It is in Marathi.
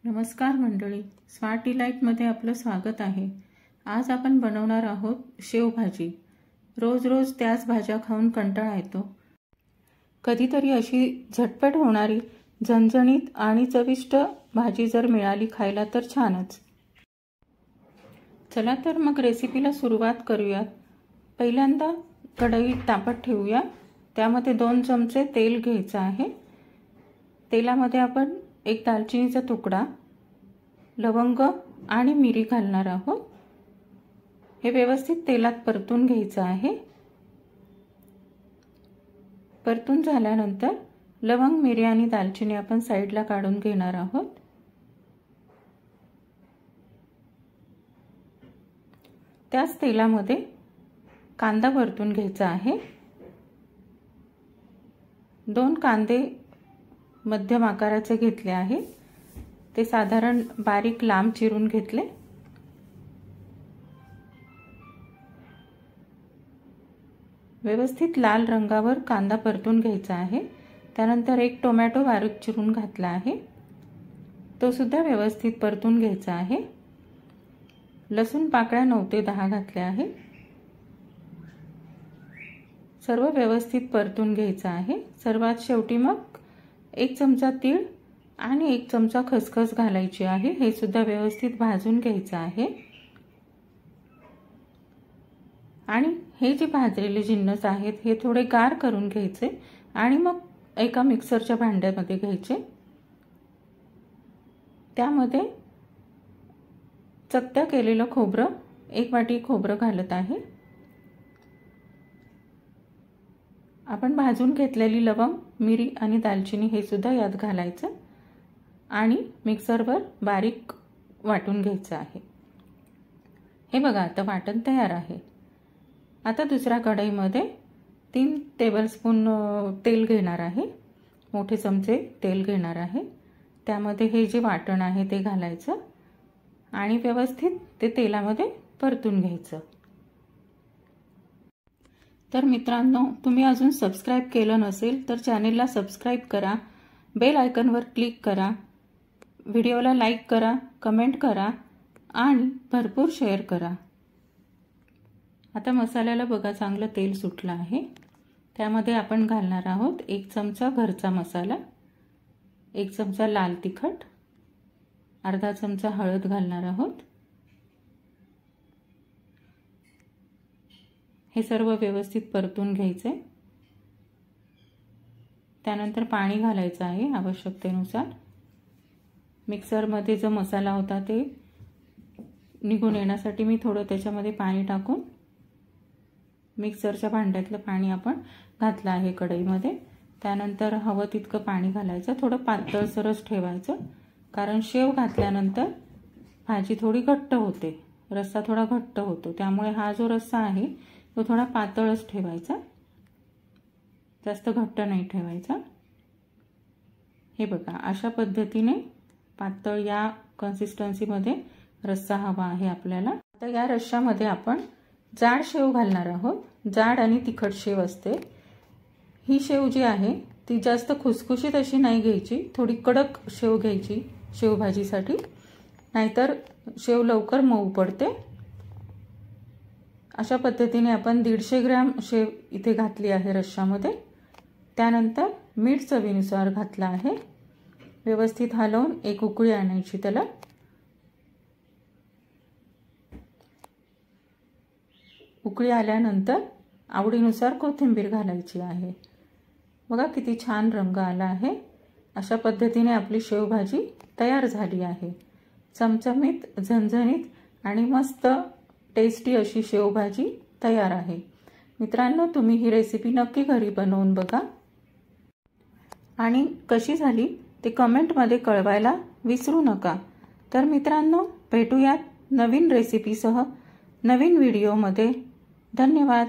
नमस्कार मंडळी, स्मार्ट डिलाइटमध्ये आपलं स्वागत आहे। आज आपण बनवणार आहोत शेवभाजी। रोज रोज त्याच भाज्या खाऊन कंटाळा येतो। कधीतरी अशी झटपट होणारी झणझणीत आणि चविष्ट भाजी जर मिळाली खायला तर छानच। चला तर मग रेसिपीला सुरुवात करूया। पहिल्यांदा कढई तापत ठेवूया। त्यामध्ये 2 चमचे तेल घ्यायचं आहे। तेलामध्ये आपण एक दालचिनीचा तुकडा, लवंग आणि मिरी घालणार आहोत। हे व्यवस्थित तेलात परतून घ्यायचं आहे। परतून झाल्यानंतर लवंग, मिरी आणि दालचिनी आपण साइडला काढून घेणार आहोत। त्याच तेलामध्ये कांदा परतून घ्यायचा आहे। 2 कांदे मध्यम आकाराचे घेतले आहे। ते साधारण बारीक लांब चिरून घेतले। व्यवस्थित लाल रंगावर कांदा परतून घ्यायचा आहे। त्यानंतर एक टोमॅटो बारीक चिरून घातला आहे। तो सुद्धा व्यवस्थित परतून घ्यायचा आहे। लसूण पाकळ्या 9 ते 10 घातल्या आहे। सर्व व्यवस्थित परतून घ्यायचं आहे। सर्वात शेवटी मग 1 चमचा तीळ आणि 1 चमचा खसखस घालायची आहे। हे सुद्धा व्यवस्थित भाजून घ्यायचं आहे। आणि हे जे भाजलेले जिन्नस आहेत हे थोडे गार करून घ्यायचे आणि मग एका मिक्सरच्या भांड्यामध्ये घ्यायचे। त्यामध्ये चकत्या केलेलं खोबरं, 1 वाटी खोबरं घालत आहे। आपण भाजून घेतलेली लवंग, मिरी आणि दालचिनी हे सुद्धा यात घालायचं आणि मिक्सरवर बारीक वाटून घ्यायचं आहे। हे बघा, आता वाटण तयार आहे। आता दुसऱ्या कढईमध्ये 3 टेबलस्पून तेल घेणार आहे। मोठे चमचे तेल घेणार आहे। त्यामध्ये हे जे वाटण आहे ते घालायचं आणि व्यवस्थित ते तेलामध्ये परतून घ्यायचं। तर मित्रांनो, तुम्ही अजून सबस्क्राइब केलं नसेल तर चॅनेलला सबस्क्राइब करा, बेल आयकॉनवर क्लिक करा, व्हिडिओला लाईक करा, कमेंट करा आणि भरपूर शेअर करा। आता मसाल्याला बघा चांगलं तेल सुटलं आहे। त्यामध्ये आपण घालणार आहोत 1 चमचा घरचा मसाला, 1 चमचा लाल तिखट, अर्धा चमचा हळद घालणार आहोत। हे सर्व व्यवस्थित परतून घ्यायचे। त्यानंतर पाणी घालायचं आहे आवश्यकतेनुसार। मिक्सरमध्ये जो मसाला होता ते निघून येण्यासाठी मी थोडं त्याच्यामध्ये पाणी टाकून मिक्सरच्या भांड्यातलं पाणी आपण घातलं आहे कढईमध्ये। त्यानंतर हवं तितकं पाणी घालायचं। थोडं पातळसरच ठेवायचं, कारण शेव घातल्यानंतर भाजी थोडी घट्ट होते, रस्सा थोडा घट्ट होतो। त्यामुळे हा जो रस्सा आहे तो थोडा पातळच ठेवायचा, जास्त घट्ट नाही ठेवायचा। हे बघा, अशा पद्धतीने पातळ या कन्सिस्टन्सीमध्ये रस्सा हवा आहे आपल्याला। आता या रश्श्यामध्ये आपण जाड शेव घालणार आहोत। जाड आणि तिखट शेव असते ही शेव जी आहे ती जास्त खुसखुशीत अशी नाही घ्यायची, थोडी कडक शेव घ्यायची शेवभाजीसाठी, नाहीतर शेव लवकर मऊ पडते। अशा पद्धतीने आपण 150 ग्रॅम शेव इथे घातली आहे रश्श्यामध्ये। त्यानंतर मीठ चवीनुसार घातलं आहे। व्यवस्थित हलवून एक उकळी आणायची त्याला। उकळी आल्यानंतर आवडीनुसार कोथिंबीर घालायची आहे। बघा किती छान रंग आला आहे। अशा पद्धतीने आपली शेवभाजी तयार झाली आहे। चमचमीत, झणझणीत आणि मस्त टेस्टी अशी शेवभाजी तयार आहे। मित्रांनो, तुम्ही ही रेसिपी नक्की घरी बनवून बघा आणि कशी झाली ते कमेंटमध्ये कळवायला विसरू नका। तर मित्रांनो, भेटूयात नवीन रेसिपीसह नवीन व्हिडिओमध्ये। धन्यवाद।